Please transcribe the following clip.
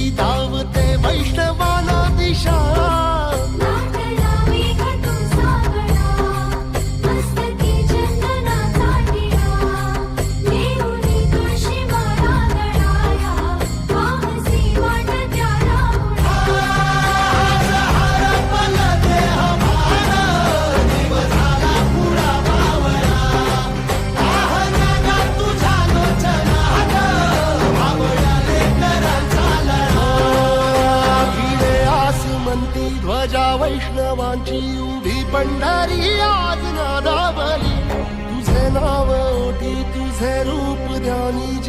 आरती धावते वैष्णवाला दिशा ध्वजा वैष्णवांची उभी पंढरी आज नादावली तुझे नाव ओटी तुझे रूप ध्यानी